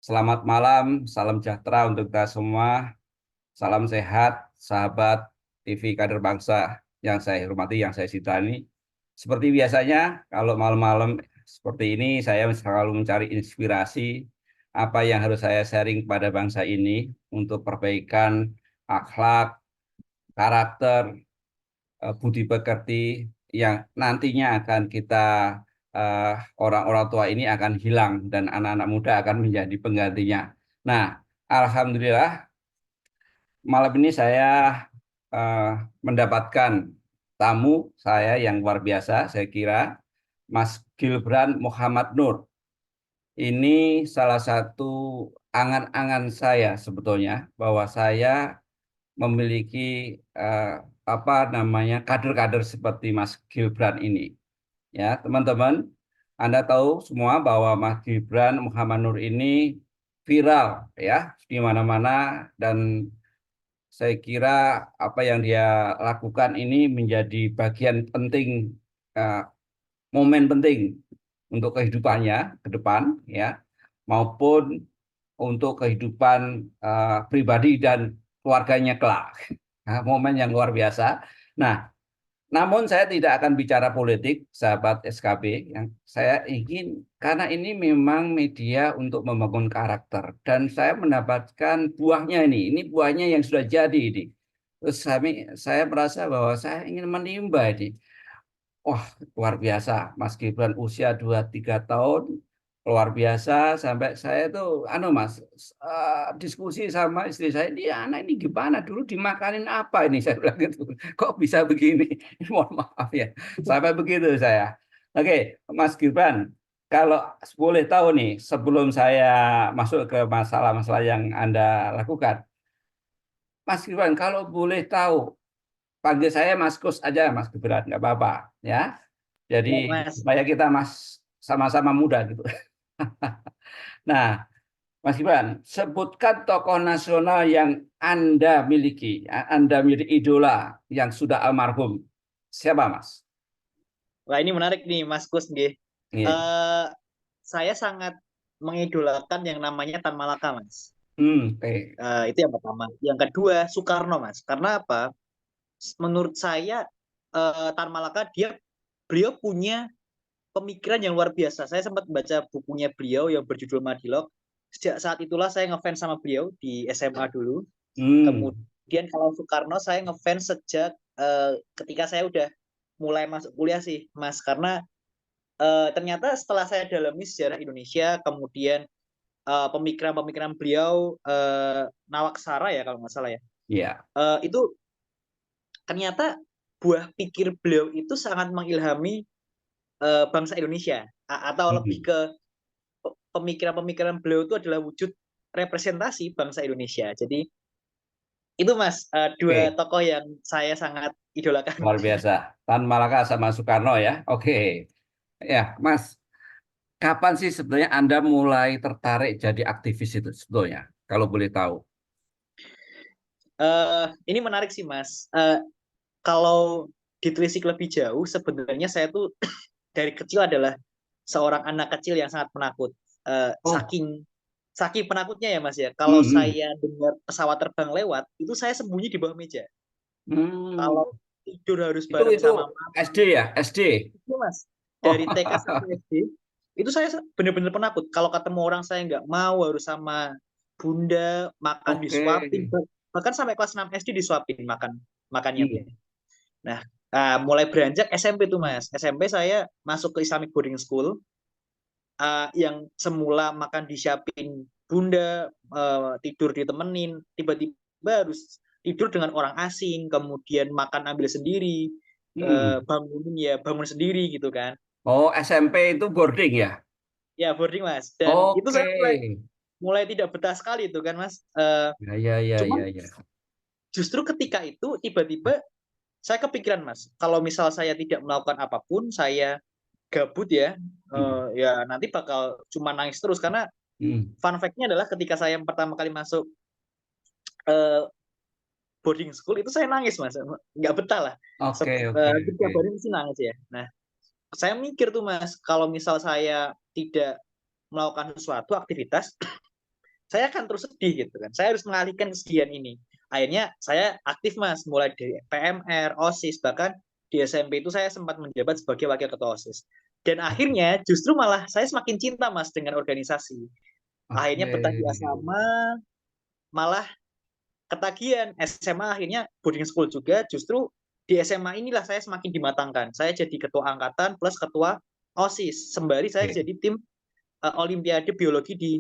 Selamat malam, salam sejahtera untuk kita semua. Salam sehat, sahabat TV Kader Bangsa yang saya hormati, yang saya cintai. Seperti biasanya, kalau malam-malam seperti ini, saya selalu mencari inspirasi apa yang harus saya sharing kepada bangsa ini untuk perbaikan akhlak, karakter, budi pekerti yang nantinya akan kita eh, orang-orang tua ini akan hilang dan anak-anak muda akan menjadi penggantinya. Nah, alhamdulillah malam ini saya eh, mendapatkan tamu saya yang luar biasa, saya kira Mas Gibran Muhammad Nur. Ini salah satu angan-angan saya sebetulnya bahwa saya memiliki eh, apa namanya kader-kader seperti Mas Gibran ini. Ya, teman-teman, Anda tahu semua bahwa Mas Gibran Muhammad Nur ini viral ya di mana-mana dan saya kira apa yang dia lakukan ini menjadi bagian penting, eh, momen penting untuk kehidupannya ke depan ya, maupun untuk kehidupan pribadi dan keluarganya kelak. Nah, momen yang luar biasa. Nah, namun saya tidak akan bicara politik, sahabat SKB. Yang saya ingin, karena ini memang media untuk membangun karakter. Dan saya mendapatkan buahnya ini. Ini buahnya yang sudah jadi ini. Terus saya merasa bahwa saya ingin menimba ini. Wah, luar biasa. Mas Gibran usia 2-3 tahun, luar biasa. Sampai saya tuh, Mas, diskusi sama istri saya, dia anak ini gimana? Dulu dimakanin apa ini? Saya bilang gitu. Kok bisa begini? Mohon maaf ya. Sampai begitu saya. Oke, Mas Gibran, kalau boleh tahu nih, sebelum saya masuk ke masalah-masalah yang Anda lakukan, Mas Gibran, kalau boleh tahu, panggil saya Mas Kus aja, Mas Gibran, nggak apa-apa, ya. Jadi Ya, Mas. supaya kita sama-sama muda gitu. Nah, Mas Gibran, sebutkan tokoh nasional yang Anda miliki, Anda miliki idola yang sudah almarhum. Siapa, Mas? Wah, ini menarik nih, Mas Kus nggih. Iya. Eh, saya sangat mengidolakan yang namanya Tan Malaka, Mas. Oke. Itu yang pertama. Yang kedua, Soekarno, Mas. Karena apa? Menurut saya, Tan Malaka beliau punya pemikiran yang luar biasa. Saya sempat baca bukunya beliau yang berjudul Madilog. Sejak saat itulah saya ngefans sama beliau di SMA dulu. Hmm, Kemudian kalau Soekarno saya ngefans sejak ketika saya udah mulai masuk kuliah sih, Mas. Karena ternyata setelah saya dalami sejarah Indonesia, kemudian pemikiran-pemikiran beliau, Nawaksara ya kalau nggak salah ya, ya. itu ternyata buah pikir beliau itu sangat mengilhami bangsa Indonesia, atau lebih Hmm. ke pemikiran-pemikiran beliau itu adalah wujud representasi bangsa Indonesia. Jadi itu Mas, dua Oke, tokoh yang saya sangat idolakan. luar biasa. Tan Malaka sama Soekarno ya. Oke. Ya, Mas, kapan sih sebenarnya Anda mulai tertarik jadi aktivis itu sebetulnya? Kalau boleh tahu. Ini menarik sih Mas. Kalau ditelisik lebih jauh, sebenarnya saya tuh dari kecil adalah seorang anak kecil yang sangat penakut. Oh, Saking saking penakutnya ya Mas ya. Kalau hmm, hmm. saya dengar pesawat terbang lewat, itu saya sembunyi di bawah meja. Hmm. Kalau tidur harus Itu bareng itu sama mama, SD ya, SD. itu Mas. Oh, Dari TK sampai SD, itu saya benar-benar penakut. Kalau ketemu orang saya nggak mau, harus sama bunda, makan oke. disuapin. Bahkan sampai kelas 6 SD disuapin makannya tuh. Hmm. Nah, mulai beranjak SMP tuh Mas. SMP saya masuk ke Islamic boarding school, yang semula makan disiapin bunda, tidur ditemenin, tiba-tiba harus tidur dengan orang asing, kemudian makan ambil sendiri, Hmm. bangunin ya bangun sendiri gitu kan. Oh, SMP itu boarding ya? Ya boarding Mas. Dan itu Oke. saya mulai mulai tidak betah sekali itu kan Mas. Ya, ya, ya, Cuman ya, ya. justru ketika itu tiba-tiba saya kepikiran Mas, kalau misal saya tidak melakukan apapun, saya gabut ya, Hmm. ya nanti bakal cuma nangis terus. Karena Hmm. fun fact-nya adalah ketika saya pertama kali masuk eh, boarding school itu saya nangis Mas, nggak betah lah. Oke, oke, oke. Setiap hari mesti nangis ya. Nah, saya mikir tuh Mas, kalau misal saya tidak melakukan sesuatu aktivitas, saya akan terus sedih gitu kan. Saya harus mengalihkan kesedihan ini. Akhirnya saya aktif Mas, mulai dari PMR, OSIS, bahkan di SMP itu saya sempat menjabat sebagai wakil ketua OSIS. Dan akhirnya justru malah saya semakin cinta Mas dengan organisasi. Akhirnya betah di Oke. asrama, malah ketagihan SMA, akhirnya boarding school juga. Justru di SMA inilah saya semakin dimatangkan. Saya jadi ketua angkatan plus ketua OSIS, sembari saya Oke. jadi tim Olimpiade biologi di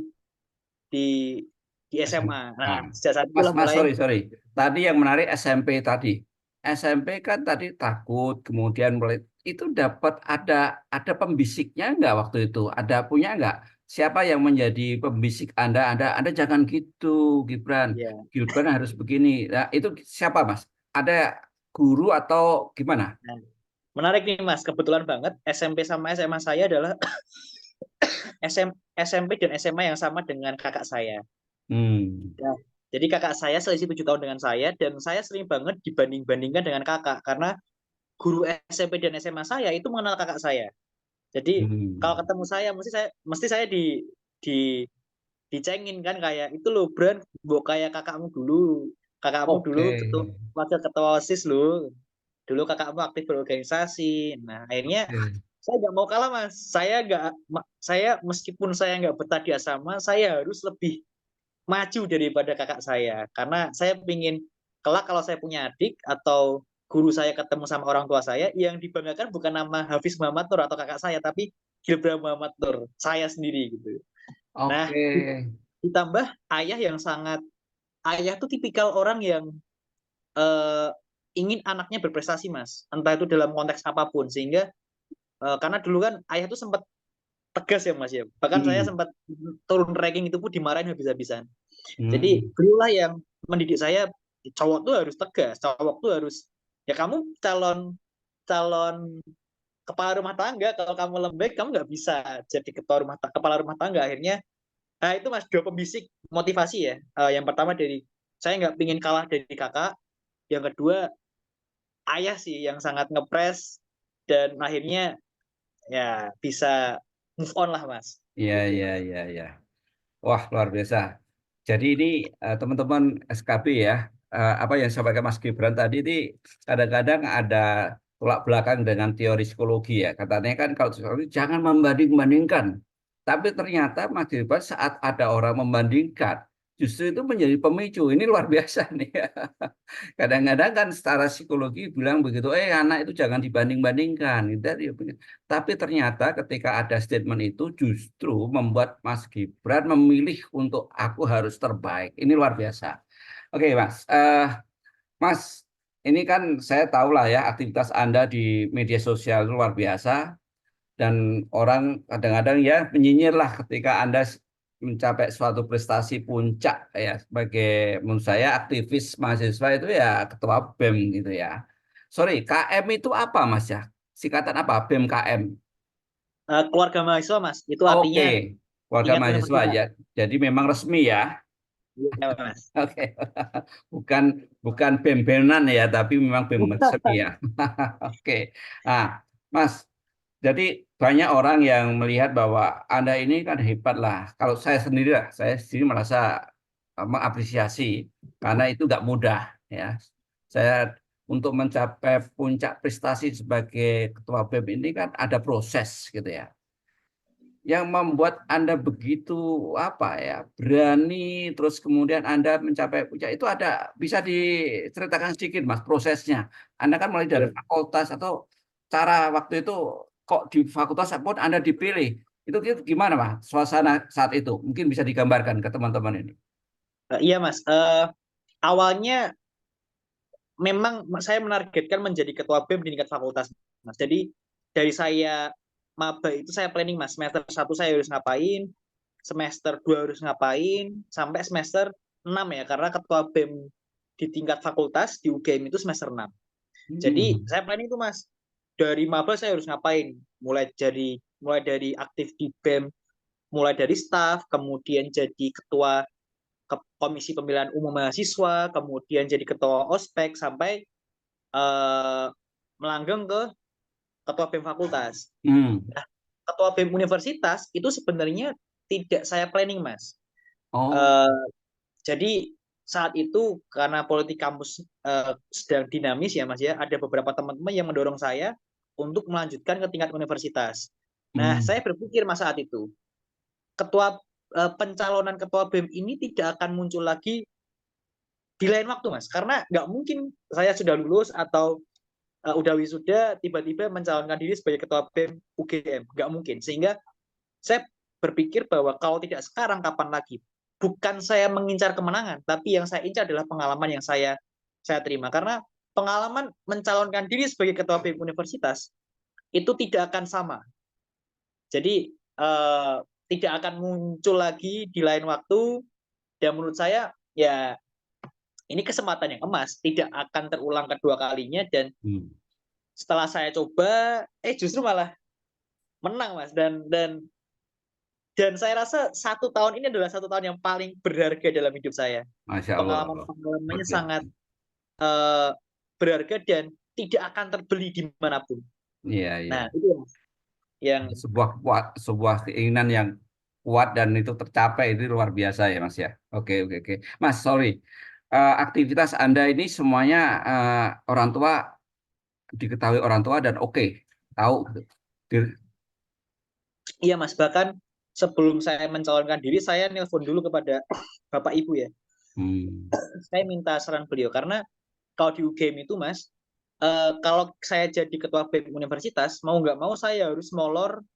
di SMA. Nah, Nah, sejak saat Mas, itulah Mas, mulai. sorry. Tadi yang menarik SMP tadi. SMP kan tadi takut, kemudian mulai itu dapat ada pembisiknya nggak waktu itu? Ada punya nggak? Siapa yang menjadi pembisik Anda? Anda jangan gitu, Gibran. Ya. Gibran harus begini. Nah, itu siapa, Mas? Ada guru atau gimana? Nah, menarik nih Mas, kebetulan banget SMP sama SMA saya adalah SMP dan SMA yang sama dengan kakak saya. Hmm. Ya. Jadi kakak saya selisih 7 tahun dengan saya, dan saya sering banget dibanding-bandingkan dengan kakak karena guru SMP dan SMA saya itu mengenal kakak saya. Jadi kalau Hmm. ketemu saya mesti saya di dicengin kan, kayak itu loh Bran, kayak kakakmu dulu Oke. wakil ketua OSIS loh, dulu kakakmu aktif berorganisasi. Nah akhirnya Oke. saya nggak mau kalah Mas, saya meskipun saya nggak betah di asrama, saya harus lebih maju daripada kakak saya, karena saya ingin kelak kalau saya punya adik atau guru saya ketemu sama orang tua saya, yang dibanggakan bukan nama Hafiz Muhammad Nur atau kakak saya, tapi Gibran Muhammad Nur, saya sendiri gitu. Nah, Oke. ditambah ayah tuh tipikal orang yang eh, ingin anaknya berprestasi Mas, entah itu dalam konteks apapun, sehingga karena dulu kan ayah tuh sempat tegas ya Mas ya, bahkan saya Hmm. sempat turun ranking itu pun dimarahin habis-habisan. Jadi Hmm. beliaulah yang mendidik saya, cowok tuh harus tegas, cowok tuh harus, ya kamu calon calon kepala rumah tangga, kalau kamu lembek kamu nggak bisa jadi kepala rumah tangga. Akhirnya, nah itu Mas, dua pembisik motivasi ya. Yang pertama dari saya nggak pingin kalah dari kakak, yang kedua ayah sih yang sangat ngepres, dan akhirnya ya bisa move on lah Mas, Iya, gitu. iya, iya, iya. Wah, luar biasa. Jadi ini teman-teman SKB ya, apa yang disampaikan Mas Gibran tadi ini kadang-kadang ada tolak belakang dengan teori psikologi ya. Katanya kan kalau psikologi jangan membanding-bandingkan. Tapi ternyata Mas Gibran saat ada orang membandingkan, justru itu menjadi pemicu. Ini luar biasa nih. Kadang-kadang kan secara psikologi bilang begitu, anak itu jangan dibanding-bandingkan. Gitu. Tapi ternyata ketika ada statement itu justru membuat Mas Gibran memilih untuk aku harus terbaik. Ini luar biasa. Oke, Mas. Mas, ini kan saya tahu lah ya aktivitas Anda di media sosial itu luar biasa dan orang kadang-kadang ya menyinyir lah ketika Anda mencapai suatu prestasi puncak ya sebagai menurut saya aktivis mahasiswa itu ya ketua BEM gitu ya. Sorry, KM itu apa Mas ya? Singkatan apa? BEM KM. Keluarga mahasiswa Mas, itu Oke, artinya keluarga tingkat mahasiswa ya. universitas. Jadi memang resmi ya. Iya Mas. Oke. Bukan bukan BEM-BEMan ya, tapi memang BEM resmi ya. Oke. Nah, Mas, jadi banyak orang yang melihat bahwa Anda ini kan hebat lah. Kalau saya sendiri merasa mengapresiasi karena itu nggak mudah ya. Saya untuk mencapai puncak prestasi sebagai ketua BEM ini kan ada proses gitu ya. Yang membuat Anda begitu apa ya berani terus kemudian Anda mencapai puncak itu ada bisa diceritakan sedikit Mas prosesnya. Anda kan mulai dari Iya. fakultas atau cara waktu itu kok di fakultas pun Anda dipilih. Itu gimana Mas suasana saat itu? Mungkin bisa digambarkan ke teman-teman ini. Iya Mas. Awalnya memang saya menargetkan menjadi ketua BEM di tingkat fakultas Mas. Jadi dari saya maba itu saya planning Mas, semester 1 saya harus ngapain, semester 2 harus ngapain, sampai semester 6 ya, karena ketua BEM di tingkat fakultas di UGM itu semester 6. Jadi Hmm. saya planning itu Mas, dari maba saya harus ngapain, mulai dari aktif di BEM, mulai dari staff, kemudian jadi ketua Komisi Pemilihan Umum Mahasiswa, kemudian jadi ketua ospek, sampai eh, melanggeng ke ketua BEM fakultas. Hmm. Nah, ketua BEM universitas itu sebenarnya tidak saya planning Mas. Oh, Eh, jadi saat itu karena politik kampus sedang dinamis ya Mas ya, ada beberapa teman-teman yang mendorong saya untuk melanjutkan ke tingkat universitas. Nah, hmm. saya berpikir mas saat itu, ketua pencalonan ketua BEM ini tidak akan muncul lagi di lain waktu mas, karena nggak mungkin saya sudah lulus atau udah wisuda tiba-tiba mencalonkan diri sebagai ketua BEM UGM, nggak mungkin. Sehingga saya berpikir bahwa kalau tidak sekarang kapan lagi. Bukan saya mengincar kemenangan, tapi yang saya incar adalah pengalaman yang saya terima. Karena pengalaman mencalonkan diri sebagai ketua BEM universitas itu tidak akan sama. Jadi tidak akan muncul lagi di lain waktu. Dan menurut saya ya ini kesempatan yang emas, tidak akan terulang kedua kalinya. Dan Hmm. setelah saya coba, justru malah menang mas. Dan saya rasa 1 tahun ini adalah 1 tahun yang paling berharga dalam hidup saya. Masya Allah, luar Pengalaman-pengalamannya biasa. sangat berharga dan tidak akan terbeli dimanapun. Iya, iya. Nah, itu yang Sebuah keinginan yang kuat dan itu tercapai itu luar biasa ya Mas ya. Oke, oke, oke. Mas, sorry. Aktivitas Anda ini semuanya orang tua diketahui orang tua dan oke, tahu. Di- iya Mas, bahkan sebelum saya mencalonkan diri, saya nelpon dulu kepada Bapak Ibu ya. Hmm. Saya minta saran beliau karena kalau di UGM itu Mas, kalau saya jadi ketua BEM universitas, mau nggak mau saya harus molor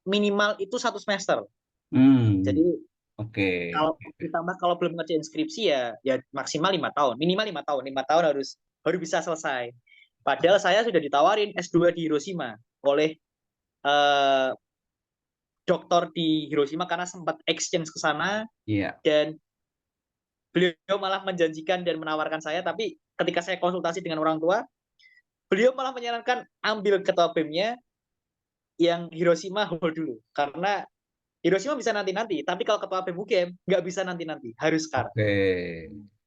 minimal itu 1 semester. Jadi Hmm. Oke. kalau ditambah kalau belum ngerjain skripsi ya maksimal 5 tahun, minimal 5 tahun, 5 tahun harus baru bisa selesai. Padahal saya sudah ditawarin S2 di Hiroshima oleh eh, doktor di Hiroshima karena sempat exchange ke sana. Iya. Dan beliau malah menjanjikan dan menawarkan saya, tapi ketika saya konsultasi dengan orang tua, beliau malah menyarankan ambil ketua BEM-nya yang Hiroshima hold dulu, karena Hiroshima bisa nanti-nanti, tapi kalau ketua BEM UGM nggak bisa nanti-nanti, harus sekarang. Oke.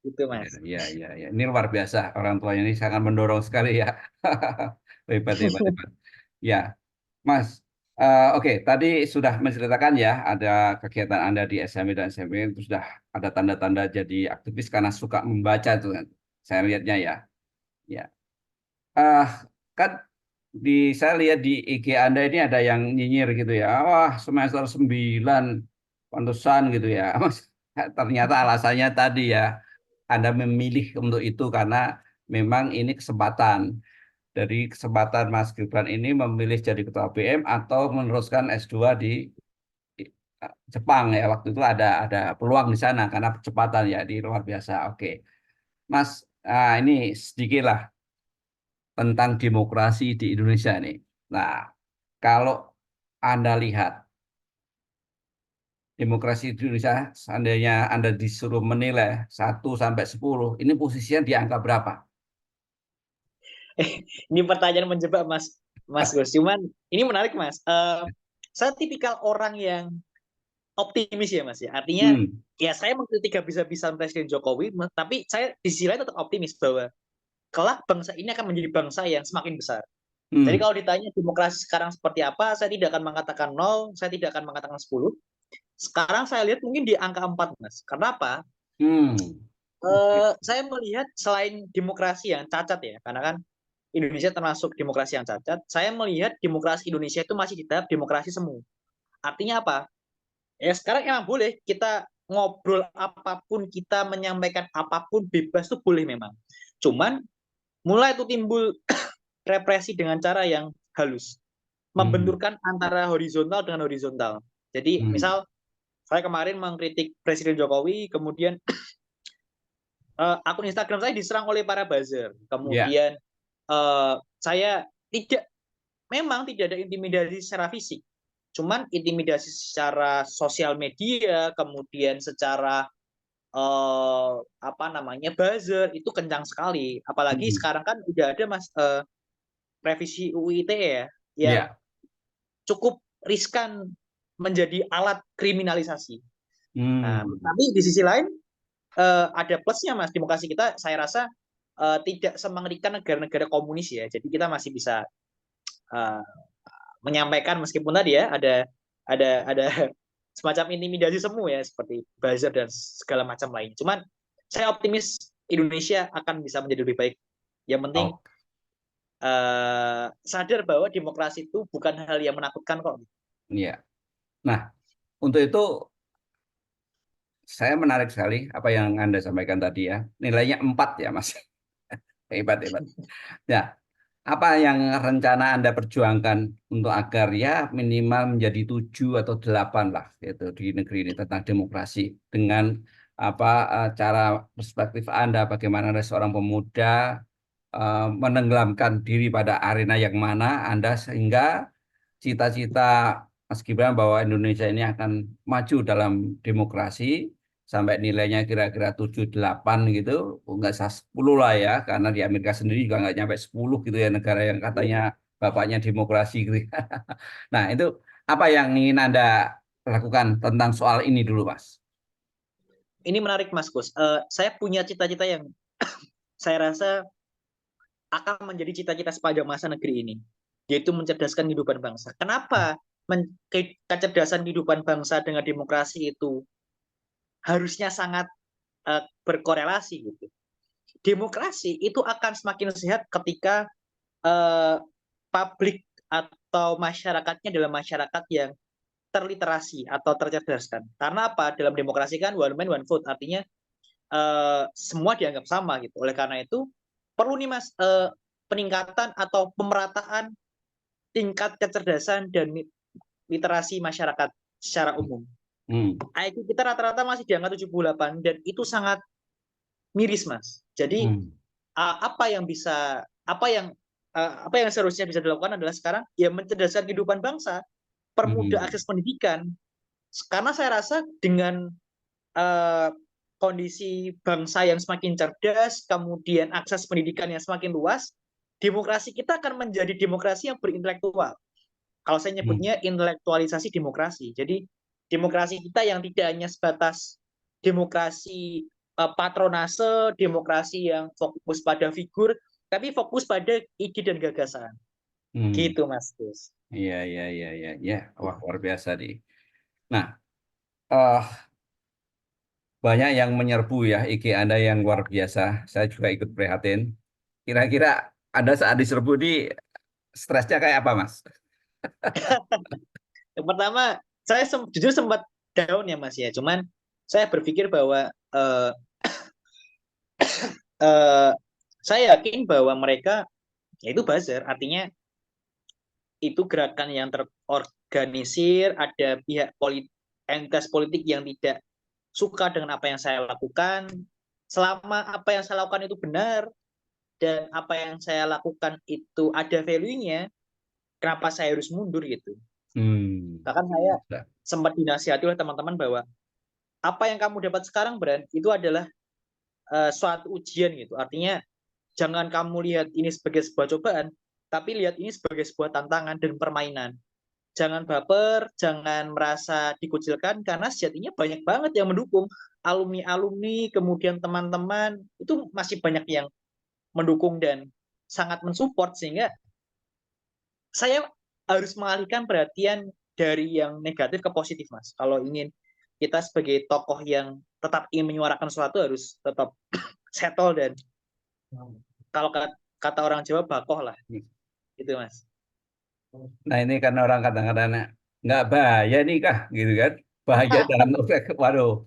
Gitu Ya, mas. ya, ya, ya. Ini luar biasa. Orang tuanya ini sangat mendorong sekali ya. Hebat, hebat, hebat. Ya, Mas. Oke, tadi sudah menceritakan ya, ada kegiatan Anda di SMP dan SMP itu sudah ada tanda-tanda jadi aktivis karena suka membaca tuh kan. Saya lihatnya ya. Ya. Ah, kan saya lihat di IG Anda ini ada yang nyinyir gitu ya. Wah, semester 9 pantesan gitu ya. Mas, ternyata alasannya tadi ya. Anda memilih untuk itu karena memang ini kesempatan. Dari kesempatan Mas Gibran ini memilih jadi ketua BM atau meneruskan S2 di, Jepang ya. Waktu itu ada peluang di sana karena percepatan ya di luar biasa. Oke. Mas, ini sedikit lah tentang demokrasi di Indonesia nih. Nah, kalau Anda lihat demokrasi di Indonesia, seandainya Anda disuruh menilai 1 sampai 10, ini posisinya di angka berapa? Ini pertanyaan menjebak mas, mas Gus. Cuman ini menarik mas. Saya tipikal orang yang optimis ya mas ya. Artinya Hmm, ya saya mengkritik habis-habisan Presiden Jokowi, tapi saya di sisi lain tetap optimis bahwa kelak bangsa ini akan menjadi bangsa yang semakin besar. Jadi hmm, kalau ditanya demokrasi sekarang seperti apa, saya tidak akan mengatakan 0, saya tidak akan mengatakan 10. Sekarang saya lihat mungkin di angka 4, Mas. Karena apa? hmm. Oke. Saya melihat selain demokrasi yang cacat ya, karena kan Indonesia termasuk demokrasi yang cacat, saya melihat demokrasi Indonesia itu masih di tahap demokrasi semu. Artinya apa? Ya sekarang emang boleh kita ngobrol apapun, kita menyampaikan apapun, bebas itu boleh memang. Cuman mulai itu timbul represi dengan cara yang halus, Hmm, membenturkan antara horizontal dengan horizontal. Jadi hmm, misal saya kemarin mengkritik Presiden Jokowi, kemudian akun Instagram saya diserang oleh para buzzer. ya, Kemudian saya memang tidak ada intimidasi secara fisik, cuman intimidasi secara sosial media, kemudian secara apa namanya buzzer itu kencang sekali. Apalagi hmm, sekarang kan udah ada mas revisi UU ITE ya, yang ya, cukup riskan menjadi alat kriminalisasi. Nah, hmm. tapi di sisi lain ada plusnya mas, demokrasi kita saya rasa tidak semengerikan negara-negara komunis ya. Jadi kita masih bisa uh, menyampaikan meskipun tadi ya ada semacam intimidasi semu ya, seperti buzzer dan segala macam lain. Cuman saya optimis Indonesia akan bisa menjadi lebih baik. Yang penting Oh, sadar bahwa demokrasi itu bukan hal yang menakutkan kok. iya. Nah, untuk itu saya menarik sekali apa yang Anda sampaikan tadi ya. Nilainya 4 ya, Mas. Hebat, hebat. Ya, apa yang rencana Anda perjuangkan untuk agar ya minimal menjadi 7 atau 8 lah gitu di negeri ini tentang demokrasi dengan apa cara perspektif Anda bagaimana Anda seorang pemuda menenggelamkan diri pada arena yang mana Anda sehingga cita-cita Mas Gibran bahwa Indonesia ini akan maju dalam demokrasi sampai nilainya kira-kira 7 8 gitu, nggak usah 10 lah ya, karena di Amerika sendiri juga nggak nyampe 10 gitu ya, negara yang katanya bapaknya demokrasi gitu. Nah, itu apa yang ingin Anda lakukan tentang soal ini dulu, Mas? Ini menarik Mas Gus. Saya punya cita-cita yang saya rasa akan menjadi cita-cita sepanjang masa negeri ini, yaitu mencerdaskan kehidupan bangsa. Kenapa kecerdasan kehidupan bangsa dengan demokrasi itu harusnya sangat berkorelasi gitu. Demokrasi itu akan semakin sehat ketika uh, publik atau masyarakatnya adalah masyarakat yang terliterasi atau tercerdaskan. Karena apa? Dalam demokrasi kan one man one vote, artinya semua dianggap sama gitu. Oleh karena itu perlu nih Mas peningkatan atau pemerataan tingkat kecerdasan dan literasi masyarakat secara umum. Hmm. IQ kita rata-rata masih di angka 78 dan itu sangat miris Mas. Jadi Hmm. apa yang bisa apa yang seharusnya bisa dilakukan adalah sekarang ya mencerdaskan kehidupan bangsa, permudah Hmm. akses pendidikan. Karena saya rasa dengan uh, kondisi bangsa yang semakin cerdas, kemudian akses pendidikan yang semakin luas, demokrasi kita akan menjadi demokrasi yang berintelektual. Kalau saya Hmm. nyebutnya intelektualisasi demokrasi. Jadi demokrasi kita yang tidak hanya sebatas demokrasi patronase, demokrasi yang fokus pada figur, tapi fokus pada ide dan gagasan. Hmm. Gitu Mas Gus. Iya, iya, iya, iya, iya. Wah, luar biasa nih. Nah, eh banyak yang menyerbu ya IG Anda yang luar biasa. Saya juga ikut prihatin. Kira-kira Anda saat diserbu di stresnya kayak apa, Mas? Yang pertama, saya jujur sempat down ya Mas ya. Cuman saya berpikir bahwa uh, saya yakin bahwa mereka ya itu buzzer, artinya itu gerakan yang terorganisir, ada pihak entitas politik yang tidak suka dengan apa yang saya lakukan. Selama apa yang saya lakukan itu benar dan apa yang saya lakukan itu ada value-nya, kenapa saya harus mundur gitu. Hmm. Bahkan saya sempat dinasihati oleh teman-teman bahwa apa yang kamu dapat sekarang, Bran, itu adalah suatu ujian gitu. Artinya jangan kamu lihat ini sebagai sebuah cobaan, tapi lihat ini sebagai sebuah tantangan dan permainan. Jangan baper, jangan merasa dikucilkan, karena sejatinya banyak banget yang mendukung. Alumni-alumni, kemudian teman-teman, itu masih banyak yang mendukung dan sangat mensupport, sehingga saya harus mengalihkan perhatian dari yang negatif ke positif, Mas. Kalau ingin kita sebagai tokoh yang tetap ingin menyuarakan sesuatu harus tetap settle dan kalau kata orang Jawa bakoh lah, gitu Mas. Nah, ini kan orang kadang-kadang nggak bahaya nih kah, gitu kan? Bahaya dalam konteks, waduh,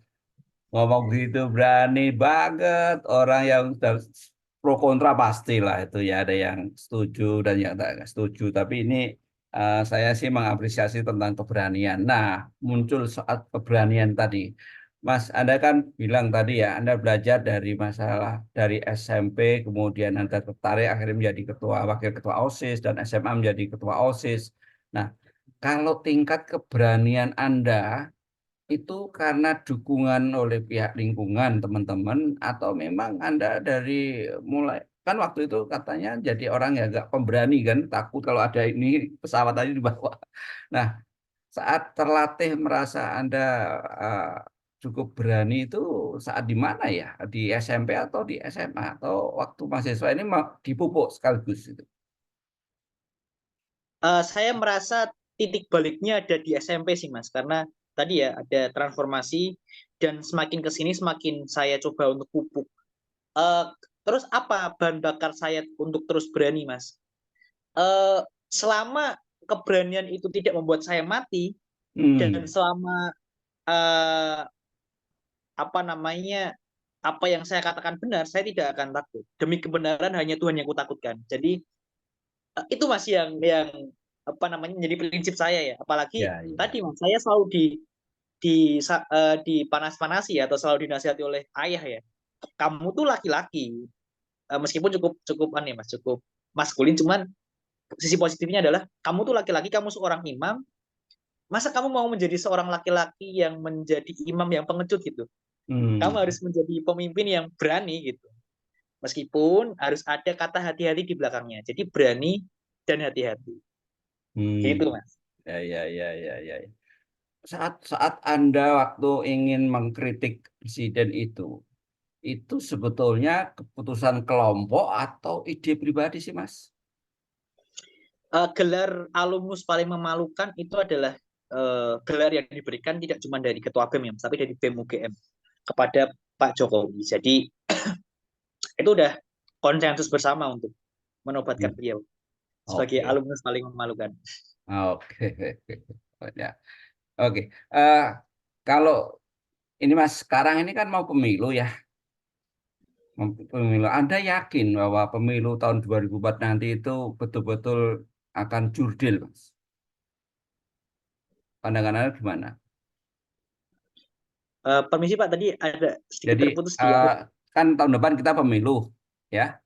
ngomong gitu berani banget. Orang yang pro kontra pastilah itu ya, ada yang setuju dan yang tidak setuju. Tapi ini saya sih mengapresiasi tentang keberanian. Nah, muncul soal keberanian tadi. Mas, Anda kan bilang tadi ya, Anda belajar dari masalah dari SMP, kemudian Anda tertarik akhirnya menjadi wakil ketua OSIS, dan SMA menjadi ketua OSIS. Nah, kalau tingkat keberanian Anda itu karena dukungan oleh pihak lingkungan teman-teman atau memang Anda dari mulai kan waktu itu katanya jadi orang yang agak pemberani kan, takut kalau ada ini pesawat tadi di bawah. Nah, saat terlatih merasa Anda eh, cukup berani itu saat di mana ya? Di SMP atau di SMA atau waktu mahasiswa ini dipupuk sekaligus itu. Saya merasa titik baliknya ada di SMP sih Mas, karena tadi ya ada transformasi dan semakin ke sini semakin saya coba untuk pupuk. Eh, Terus apa bahan bakar saya untuk terus berani, Mas? Selama keberanian itu tidak membuat saya mati dan Hmm. selama eh, apa namanya apa yang saya katakan benar, saya tidak akan takut. Demi kebenaran hanya Tuhan yang kutakutkan. Jadi itu masih yang apa namanya menjadi prinsip saya ya. Apalagi Ya, ya. tadi Mas, saya selalu dipanas-panasi ya, atau selalu dinasihati oleh ayah ya. Kamu tuh laki-laki. Meskipun cukup cukup aneh Mas, cukup maskulin, cuman sisi positifnya adalah kamu tuh laki-laki, kamu seorang imam. Masa kamu mau menjadi seorang laki-laki yang menjadi imam yang pengecut gitu? Kamu Hmm. harus menjadi pemimpin yang berani gitu. Meskipun harus ada kata hati-hati di belakangnya. Jadi berani dan hati-hati. Hmm. Gitu, Mas. Ya, ya, ya, ya, ya. Saat Anda waktu ingin mengkritik presiden itu sebetulnya keputusan kelompok atau ide pribadi sih, Mas? Gelar alumnus paling memalukan itu adalah gelar yang diberikan tidak cuma dari Ketua BEM ya, tapi dari BEM UGM kepada Pak Jokowi. Jadi itu udah konsensus bersama untuk menobatkan Hmm. beliau sebagai Oke, alumnus paling memalukan. oke, ya, oke. Eh, kalau ini Mas, sekarang ini kan mau pemilu ya, pemilu. Anda yakin bahwa pemilu tahun 2004 nanti itu betul-betul akan jurdil, Mas? Pandangan Anda gimana? Permisi Pak, tadi ada sedikit Jadi terputus di eh, aku. kan tahun depan kita pemilu, ya.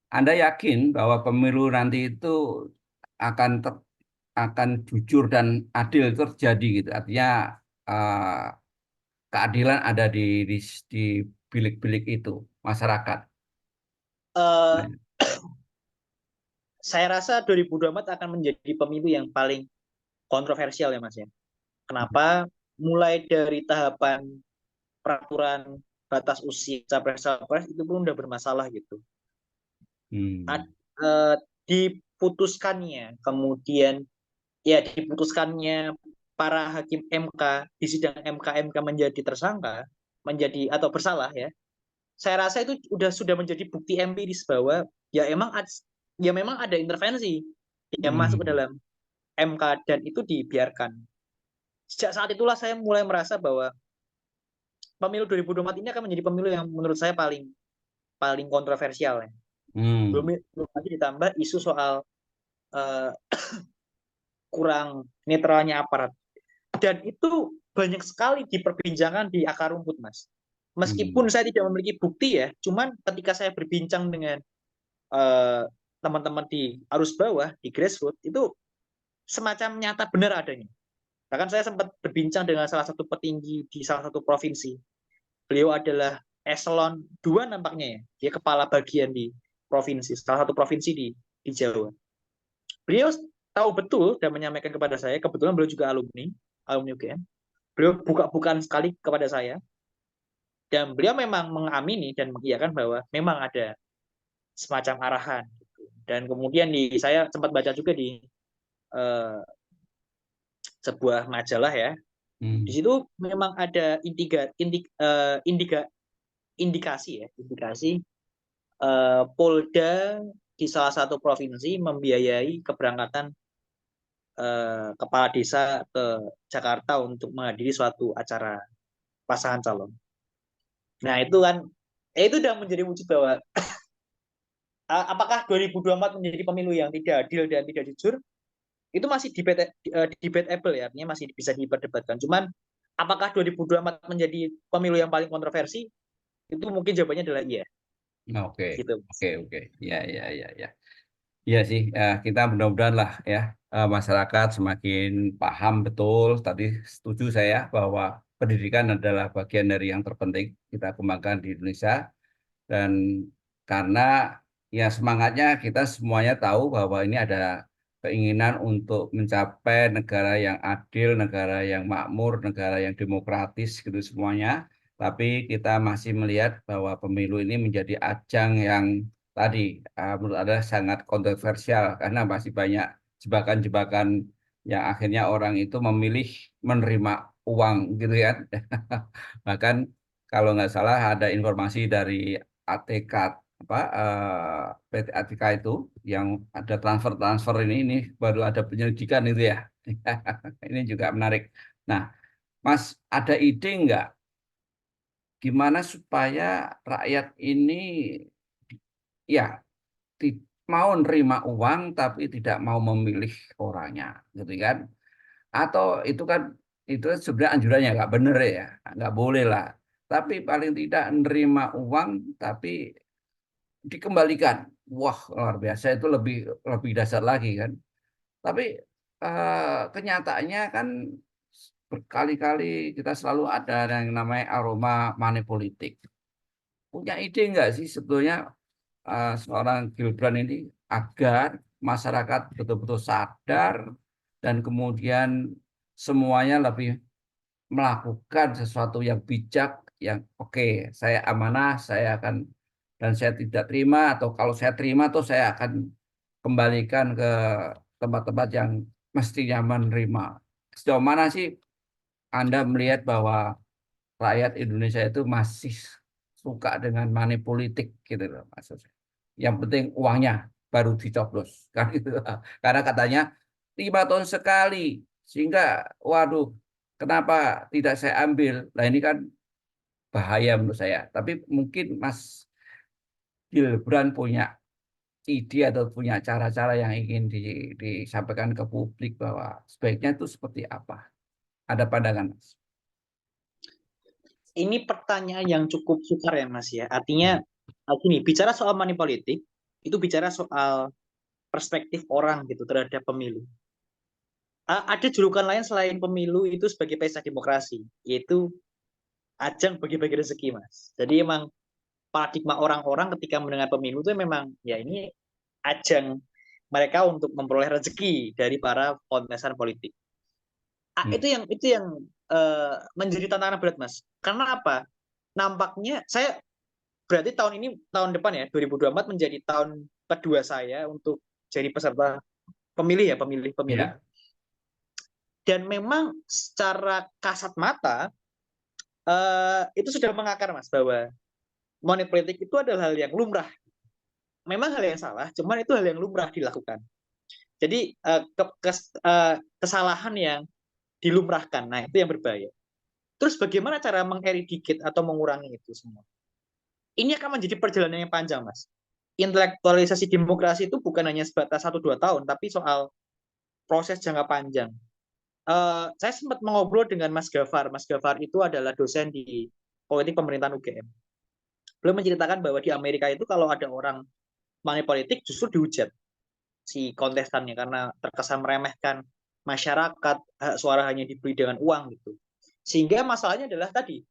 Anda yakin bahwa pemilu nanti itu akan akan jujur dan adil terjadi gitu. Artinya eh, keadilan ada di bilik-bilik itu masyarakat. Eh, Nah, saya rasa 2024 akan menjadi pemilu yang paling kontroversial ya Mas ya. Kenapa? Mulai dari tahapan peraturan batas usia capres-capres itu pun udah bermasalah gitu. hmm, Ad- Diputuskannya, kemudian ya diputuskannya para hakim MK di sidang MK menjadi tersangka, menjadi atau bersalah ya. Saya rasa itu sudah menjadi bukti empiris bahwa ya ya memang ada intervensi yang masuk ke hmm, dalam MK dan itu dibiarkan. Sejak saat itulah saya mulai merasa bahwa pemilu 2024 ini akan menjadi pemilu yang menurut saya paling paling kontroversial ya. hmm, Belum lagi ditambah isu soal uh, kurang netralnya aparat. Dan itu banyak sekali diperbincangkan di akar rumput, Mas. Meskipun hmm, saya tidak memiliki bukti ya, cuman ketika saya berbincang dengan uh, teman-teman di arus bawah, di grassroots, itu semacam nyata benar adanya. Bahkan saya sempat berbincang dengan salah satu petinggi di salah satu provinsi. Beliau adalah eselon 2 nampaknya ya. Dia kepala bagian di provinsi, salah satu provinsi di Jawa. Beliau tahu betul dan menyampaikan kepada saya, kebetulan beliau juga alumni UGM. Beliau buka-bukaan sekali kepada saya, dan beliau memang mengamini dan mengiyakan bahwa memang ada semacam arahan. Dan kemudian saya sempat baca juga di uh, sebuah majalah ya, di hmm, situ memang ada indikasi ya, indikasi Polda di salah satu provinsi membiayai keberangkatan kepala desa ke Jakarta untuk menghadiri suatu acara pasangan calon. Nah itu kan, itu udah menjadi wujud bahwa apakah 2024 menjadi pemilu yang tidak adil dan tidak jujur, itu masih debatable ya, artinya masih bisa diperdebatkan. Cuman apakah 2024 menjadi pemilu yang paling kontroversi, itu mungkin jawabannya adalah iya. oke, Gitu. oke, oke, ya, ya, ya, ya. Iya sih, ya, kita mudah-mudahan lah ya masyarakat semakin paham betul. Tadi setuju saya bahwa pendidikan adalah bagian dari yang terpenting kita kembangkan di Indonesia dan karena ya semangatnya kita semuanya tahu bahwa ini ada keinginan untuk mencapai negara yang adil, negara yang makmur, negara yang demokratis gitu semuanya. Tapi kita masih melihat bahwa pemilu ini menjadi ajang yang tadi menurut Anda sangat kontroversial karena masih banyak jebakan-jebakan yang akhirnya orang itu memilih menerima uang gitu kan. Bahkan kalau nggak salah ada informasi dari ATK apa PT ATK itu yang ada transfer ini baru ada penyelidikan itu ya. Ini juga menarik. Nah, Mas, ada ide nggak gimana supaya rakyat ini ya mau nerima uang tapi tidak mau memilih orangnya, gitu kan? Atau itu sebenarnya anjurannya nggak bener ya, nggak boleh lah. Tapi paling tidak nerima uang tapi dikembalikan. Wah, luar biasa itu lebih lebih dasar lagi kan. Tapi kenyataannya kan berkali-kali kita selalu ada yang namanya aroma money politik. Punya ide nggak sih sebetulnya seorang Gibran ini agar masyarakat betul-betul sadar dan kemudian semuanya lebih melakukan sesuatu yang bijak, yang oke, saya amanah, saya akan dan saya tidak terima, atau kalau saya terima tuh saya akan kembalikan ke tempat-tempat yang mestinya menerima. Sejauh mana sih Anda melihat bahwa rakyat Indonesia itu masih suka dengan money politik gitu loh maksudnya. Yang penting uangnya baru dicoblos kan itu. Karena katanya 5 tahun sekali sehingga waduh kenapa tidak saya ambil? Nah ini kan bahaya menurut saya. Tapi mungkin Mas Gibran punya ide atau punya cara-cara yang ingin disampaikan ke publik bahwa sebaiknya itu seperti apa? Ada pandangan Mas? Ini pertanyaan yang cukup sukar ya Mas ya. Artinya gini, bicara soal money politik itu bicara soal perspektif orang gitu terhadap pemilu. Ada julukan lain selain pemilu itu sebagai pesta demokrasi, yaitu ajang bagi-bagi rezeki, Mas. Jadi emang paradigma orang-orang ketika mendengar pemilu itu memang ya ini ajang mereka untuk memperoleh rezeki dari para kontestan politik. Hmm. Itu yang menjadi tantangan berat, Mas. Karena apa? Nampaknya saya berarti tahun depan ya 2024 menjadi tahun kedua saya untuk jadi peserta pemilih ya, pemilih. Ya. Dan memang secara kasat mata itu sudah mengakar Mas bahwa money politik itu adalah hal yang lumrah. Memang hal yang salah, cuman itu hal yang lumrah dilakukan. Jadi kesalahan yang dilumrahkan, nah itu yang berbahaya. Terus bagaimana cara mengeradicate atau mengurangi itu semua? Ini akan menjadi perjalanan yang panjang, Mas. Intelektualisasi demokrasi itu bukan hanya sebatas 1-2 tahun, tapi soal proses jangka panjang. Saya sempat mengobrol dengan Mas Gafar. Mas Gafar itu adalah dosen di politik pemerintahan UGM. Beliau menceritakan bahwa di Amerika itu kalau ada orang money politik justru dihujat si kontestannya karena terkesan meremehkan masyarakat, hak suara hanya dibeli dengan uang gitu. Sehingga masalahnya adalah tadi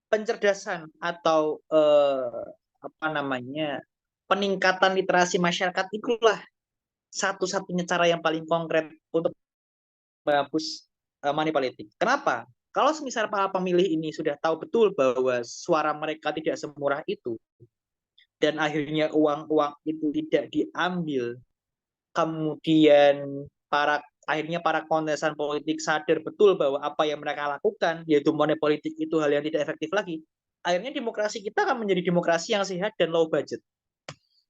pencerdasan atau apa namanya peningkatan literasi masyarakat itulah satu-satunya cara yang paling konkret untuk menghapus money politik. Kenapa? Kalau misal para pemilih ini sudah tahu betul bahwa suara mereka tidak semurah itu, dan akhirnya uang-uang itu tidak diambil, kemudian akhirnya para kontestan politik sadar betul bahwa apa yang mereka lakukan, yaitu money politik itu hal yang tidak efektif lagi, akhirnya demokrasi kita akan menjadi demokrasi yang sehat dan low budget.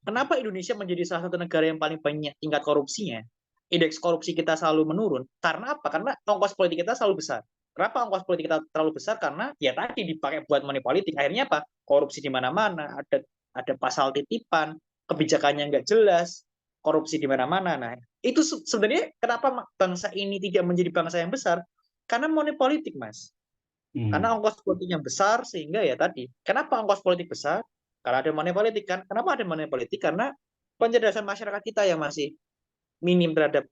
Kenapa Indonesia menjadi salah satu negara yang paling banyak tingkat korupsinya? Indeks korupsi kita selalu menurun. Karena apa? Karena ongkos politik kita selalu besar. Kenapa ongkos politik kita terlalu besar? Karena ya tadi dipakai buat money politik. Akhirnya apa? Korupsi di mana-mana. Ada pasal titipan, kebijakannya nggak jelas, korupsi di mana-mana. Nah, itu sebenarnya kenapa bangsa ini tidak menjadi bangsa yang besar? Karena money politik, Mas. Karena Hmm. ongkos politiknya besar sehingga ya tadi. Kenapa ongkos politik besar? Karena ada money politik kan. Kenapa ada money politik? Karena pencerdasan masyarakat kita yang masih minim terhadap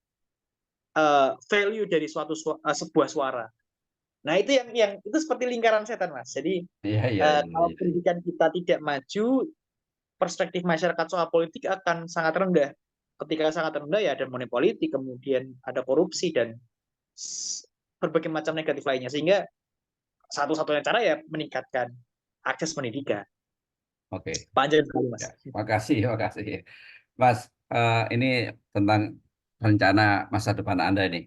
value dari sebuah suara. Nah, itu yang itu seperti lingkaran setan, Mas. Jadi Iya, iya, iya, kalau iya. pendidikan kita tidak maju, perspektif masyarakat soal politik akan sangat rendah. Ketika sangat rendah ya ada money politik, kemudian ada korupsi dan berbagai macam negatif lainnya. Sehingga satu-satunya cara ya meningkatkan akses pendidikan. Oke. Panjang sekali, Mas. Ya, makasih, makasih. Mas, ini tentang rencana masa depan Anda ini.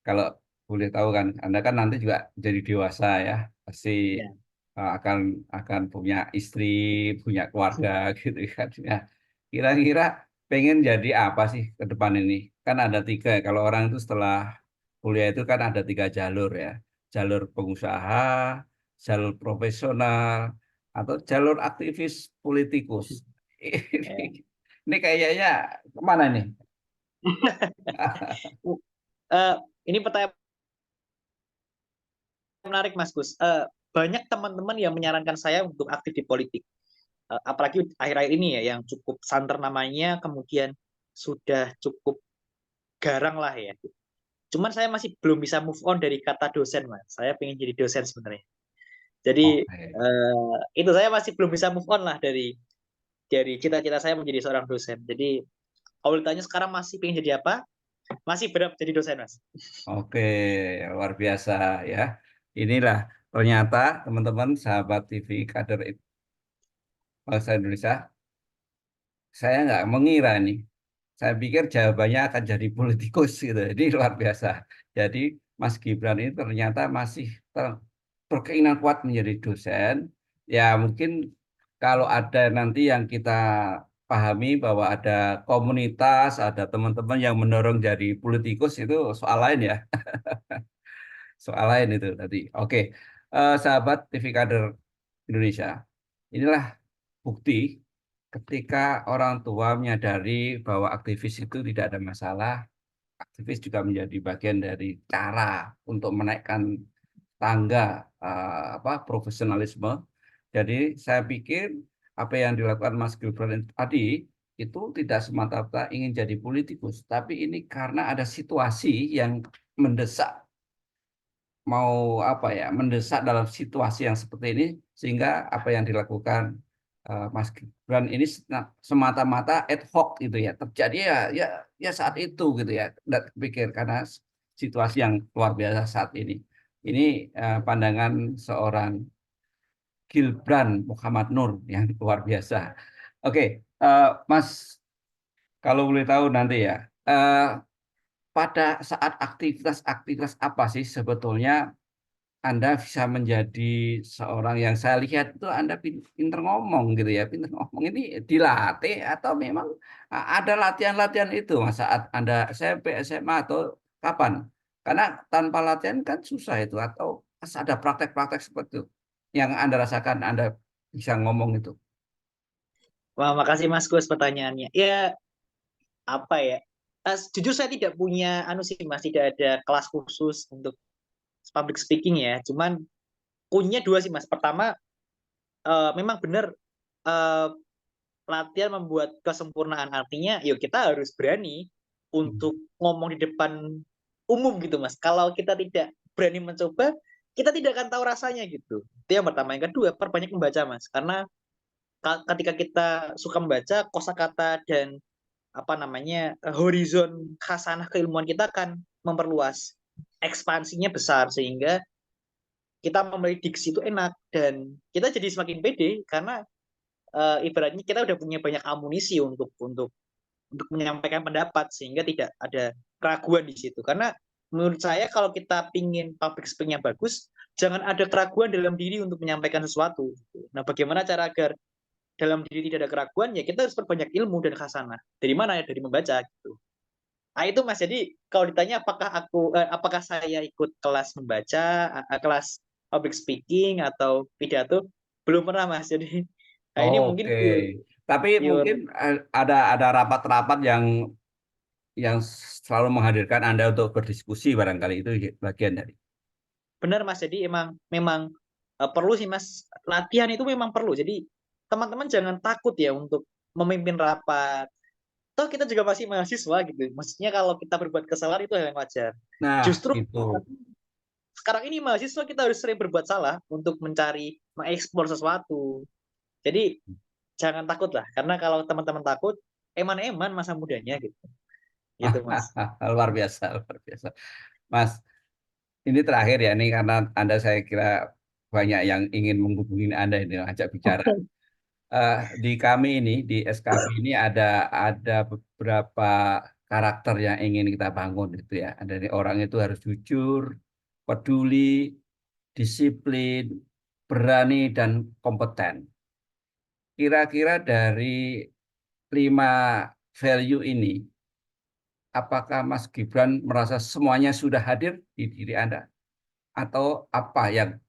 kalau boleh tahu kan, Anda kan nanti juga jadi dewasa ya, pasti Ya. akan punya istri, punya keluarga gitu kan. Ya, kira-kira pengen jadi apa sih ke depan ini? Kan ada tiga ya. Kalau orang itu setelah kuliah itu kan ada tiga jalur ya, jalur pengusaha, jalur profesional, atau jalur aktivis politikus. Ya. Ini kayaknya kemana nih? Eh, ini pertanyaan menarik, Mas Gus. Banyak teman-teman yang menyarankan saya untuk aktif di politik. Apalagi akhir-akhir ini ya, yang cukup santer namanya, kemudian sudah cukup garang lah ya. Cuman saya masih belum bisa move on dari kata dosen, Mas. Saya pengen jadi dosen sebenarnya. Jadi Oke. itu saya masih belum bisa move on lah dari cita-cita saya menjadi seorang dosen. Jadi kalau ditanya sekarang masih pengen jadi apa? Masih berat jadi dosen, Mas. Oke, luar biasa ya. Inilah ternyata teman-teman sahabat TV kader bangsa Indonesia, saya nggak mengira nih. Saya pikir jawabannya akan jadi politikus gitu. Ini luar biasa. Jadi Mas Gibran ini ternyata masih berkeinginan kuat menjadi dosen. Ya mungkin kalau ada nanti yang kita pahami bahwa ada komunitas, ada teman-teman yang mendorong jadi politikus itu soal lain ya. Soal lain itu tadi. Oke, sahabat TV Kader Indonesia, inilah bukti ketika orang tua menyadari bahwa aktivis itu tidak ada masalah, aktivis juga menjadi bagian dari cara untuk menaikkan tangga profesionalisme. Jadi saya pikir apa yang dilakukan Mas Gibran tadi itu tidak semata-mata ingin jadi politikus, tapi ini karena ada situasi yang mendesak, mau apa ya, mendesak dalam situasi yang seperti ini, sehingga apa yang dilakukan Mas Gibran ini semata-mata ad hoc gitu ya, terjadi ya saat itu gitu ya, tidak pikir karena situasi yang luar biasa saat ini. Ini pandangan seorang Gibran Muhammad Nur yang luar biasa. Oke, Mas, kalau boleh tahu nanti ya, pada saat aktivitas-aktivitas apa sih sebetulnya Anda bisa menjadi seorang yang saya lihat itu Anda pinter ngomong gitu ya, pinter ngomong ini dilatih atau memang ada latihan-latihan itu Mas saat Anda SMP, SMA atau kapan? Karena tanpa latihan kan susah itu atau ada praktek-praktek seperti itu yang Anda rasakan Anda bisa ngomong itu. Wah, makasih Mas Gus pertanyaannya. Ya, apa ya? Jujur saya tidak punya anu sih Mas, tidak ada kelas khusus untuk public speaking ya. Cuman punya dua sih Mas. Pertama, memang benar eh, latihan membuat kesempurnaan, artinya yuk kita harus berani Hmm. untuk ngomong di depan umum gitu Mas. Kalau kita tidak berani mencoba, kita tidak akan tahu rasanya gitu. Itu yang pertama. Yang kedua, perbanyak membaca Mas. Karena ketika kita suka membaca, kosakata dan apa namanya horizon khasanah keilmuan kita akan memperluas, ekspansinya besar sehingga kita memprediksi itu enak dan kita jadi semakin pede karena ibaratnya kita udah punya banyak amunisi untuk menyampaikan pendapat sehingga tidak ada keraguan di situ. Karena menurut saya kalau kita pingin public speaking yang bagus, jangan ada keraguan dalam diri untuk menyampaikan sesuatu. Nah, bagaimana cara agar dalam diri tidak ada keraguan? Ya kita harus perbanyak ilmu dan khasanah. Dari mana ya? Dari membaca gitu. Nah, itu Mas. Jadi kalau ditanya apakah saya ikut kelas membaca, kelas public speaking atau pidato, belum pernah Mas. Jadi nah ini mungkin Oke, tapi mungkin pure ada rapat-rapat yang selalu menghadirkan Anda untuk berdiskusi barangkali itu bagian dari. benar Mas. Jadi emang memang perlu sih Mas. Latihan itu memang perlu. Jadi teman-teman jangan takut ya untuk memimpin rapat. Toh kita juga masih mahasiswa gitu. Maksudnya kalau kita berbuat kesalahan itu hal yang wajar. Nah, Justru itu. sekarang ini mahasiswa kita harus sering berbuat salah untuk mencari mengeksplor sesuatu. Jadi jangan takut lah, karena kalau teman-teman takut, eman-eman masa mudanya gitu. Gitu Mas. Luar biasa, luar biasa. Mas, ini terakhir ya, ini karena Anda saya kira banyak yang ingin menghubungi Anda ini, ajak bicara. Di kami ini, di SKB ini ada beberapa karakter yang ingin kita bangun itu ya. Dari orang itu harus jujur, peduli, disiplin, berani dan kompeten. Kira-kira dari 5 value ini, apakah Mas Gibran merasa semuanya sudah hadir di diri Anda? Atau apa yang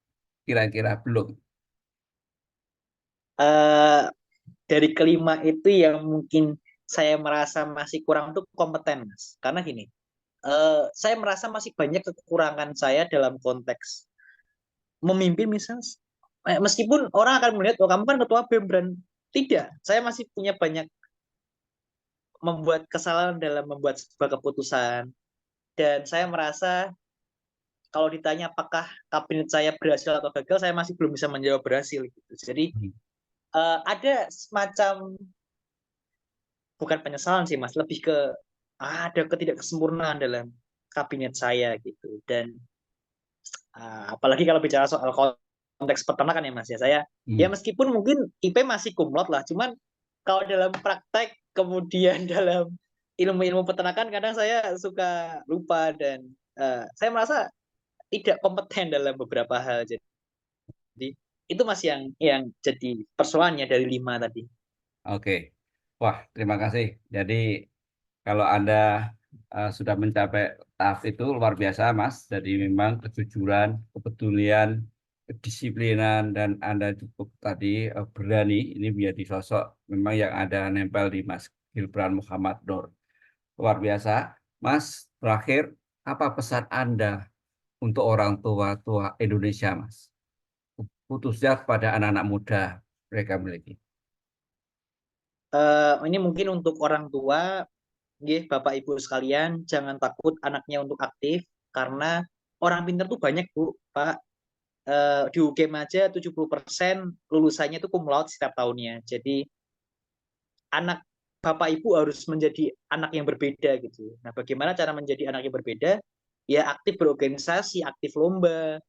kira-kira belum? Eh, dari kelima itu yang mungkin saya merasa masih kurang tuh kompeten, Mas. Karena gini, saya merasa masih banyak kekurangan saya dalam konteks memimpin misalnya. Meskipun orang akan melihat, oh kamu kan ketua BEM, Bran. Tidak, saya masih punya banyak membuat kesalahan dalam membuat sebuah keputusan. Dan saya merasa kalau ditanya apakah kabinet saya berhasil atau gagal, saya masih belum bisa menjawab berhasil gitu. Jadi ada semacam bukan penyesalan sih Mas, lebih ke ada ketidaksempurnaan dalam kabinet saya gitu. Dan apalagi kalau bicara soal konteks peternakan ya Mas ya, saya ya Hmm. meskipun mungkin IP masih kumlot lah, cuman kalau dalam praktek kemudian dalam ilmu-ilmu peternakan kadang saya suka lupa dan saya merasa tidak kompeten dalam beberapa hal. Jadi itu masih yang jadi persoalannya dari 5 tadi. Oke. Wah, terima kasih. Jadi kalau Anda sudah mencapai tahap itu luar biasa, Mas. Jadi memang kejujuran, kepedulian, kedisiplinan, dan Anda cukup tadi berani. Ini menjadi sosok memang yang ada nempel di Mas Gibran Muhammad Nur. Luar biasa. Mas, terakhir, apa pesan Anda untuk orang tua-tua Indonesia, Mas? Khususnya kepada anak-anak muda mereka miliki. Ini mungkin untuk orang tua, nggih, Bapak Ibu sekalian, jangan takut anaknya untuk aktif karena orang pintar tuh banyak, Bu, Pak. Di UGM aja 70% lulusannya itu cum laude setiap tahunnya. Jadi anak Bapak Ibu harus menjadi anak yang berbeda gitu. Nah, bagaimana cara menjadi anak yang berbeda? Ya aktif berorganisasi, aktif lomba,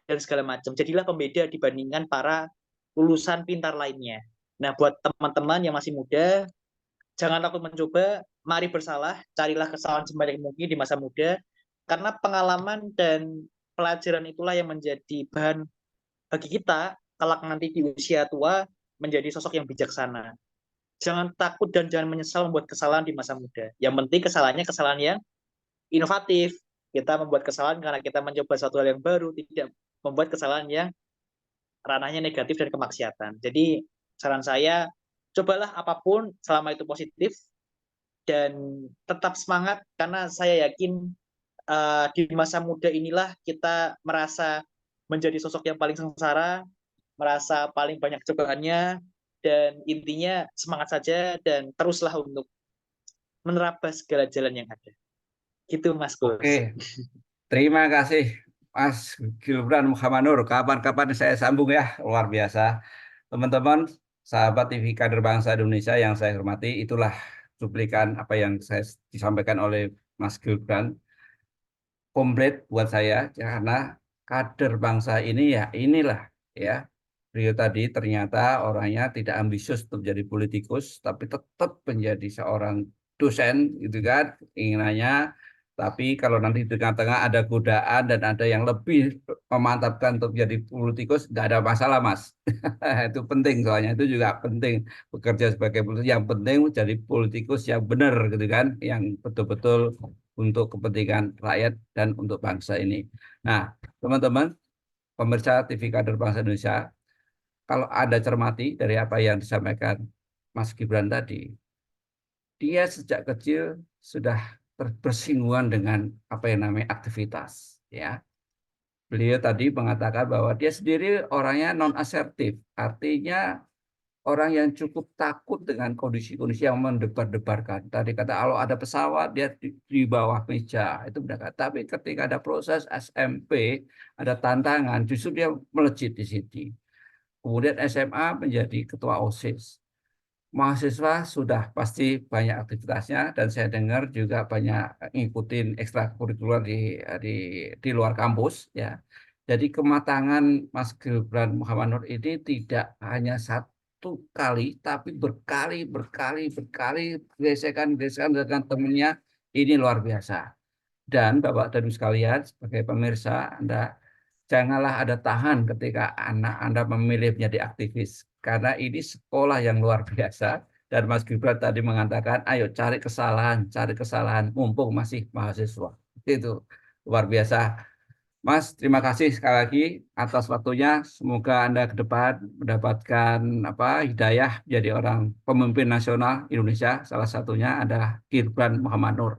dan segala macam. Jadilah pembeda dibandingkan para lulusan pintar lainnya. Nah, buat teman-teman yang masih muda, jangan takut mencoba, mari bersalah, carilah kesalahan sebanyak mungkin di masa muda, karena pengalaman dan pelajaran itulah yang menjadi bahan bagi kita kelak nanti di usia tua menjadi sosok yang bijaksana. Jangan takut dan jangan menyesal membuat kesalahan di masa muda. Yang penting kesalahannya kesalahan yang inovatif. Kita membuat kesalahan karena kita mencoba suatu hal yang baru, tidak membuat kesalahan yang ranahnya negatif dan kemaksiatan. Jadi saran saya, cobalah apapun selama itu positif dan tetap semangat karena saya yakin di masa muda inilah kita merasa menjadi sosok yang paling sengsara, merasa paling banyak cobaannya, dan intinya semangat saja dan teruslah untuk menerabas segala jalan yang ada. Gitu Mas Gus. Oke, terima kasih Mas Gibran Muhammad Nur. Kapan-kapan saya sambung ya, luar biasa. Teman-teman, sahabat TV Kader Bangsa Indonesia yang saya hormati, itulah cuplikan apa yang saya disampaikan oleh Mas Gibran. Komplit buat saya, karena kader bangsa ini ya inilah ya. Beliau tadi ternyata orangnya tidak ambisius untuk jadi politikus, tapi tetap menjadi seorang dosen, gitu kan, inginannya. Tapi kalau nanti di tengah-tengah ada godaan dan ada yang lebih memantapkan untuk jadi politikus, nggak ada masalah, Mas. Itu penting, soalnya itu juga penting bekerja sebagai politikus. Yang penting jadi politikus yang benar, gitu kan, yang betul-betul untuk kepentingan rakyat dan untuk bangsa ini. Nah, teman-teman, pemirsa TV Kader Bangsa Indonesia, kalau Anda cermati dari apa yang disampaikan Mas Gibran tadi, dia sejak kecil sudah bersinggungan dengan apa yang namanya aktivitas, ya. Beliau tadi mengatakan bahwa dia sendiri orangnya non asertif, artinya orang yang cukup takut dengan kondisi-kondisi yang mendebar-debarkan. Tadi kata kalau ada pesawat dia di bawah meja itu benar. Tapi ketika ada proses SMP, ada tantangan, justru dia melejit di sini. Kemudian SMA menjadi ketua OSIS. Mahasiswa sudah pasti banyak aktivitasnya dan saya dengar juga banyak ngikutin ekstrakurikuler di di luar kampus ya. Jadi kematangan Mas Gibran Muhammad Nur ini tidak hanya satu kali tapi berkali gesekan dengan temennya Ini luar biasa. Dan Bapak dan Ibu sekalian, sebagai pemirsa, Anda janganlah ada tahan ketika anak Anda memilih menjadi aktivis. Karena ini sekolah yang luar biasa. Dan Mas Gibran tadi mengatakan, ayo cari kesalahan, mumpung masih mahasiswa. Itu luar biasa. Mas, terima kasih sekali lagi atas waktunya. Semoga Anda ke depan mendapatkan hidayah jadi orang pemimpin nasional Indonesia. Salah satunya adalah Gibran Muhammad Nur.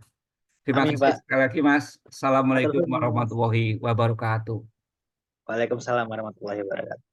Terima Amin, kasih Pak. sekali lagi, Mas. Matur Assalamualaikum nuwun, Mas. warahmatullahi wabarakatuh. Waalaikumsalam warahmatullahi wabarakatuh.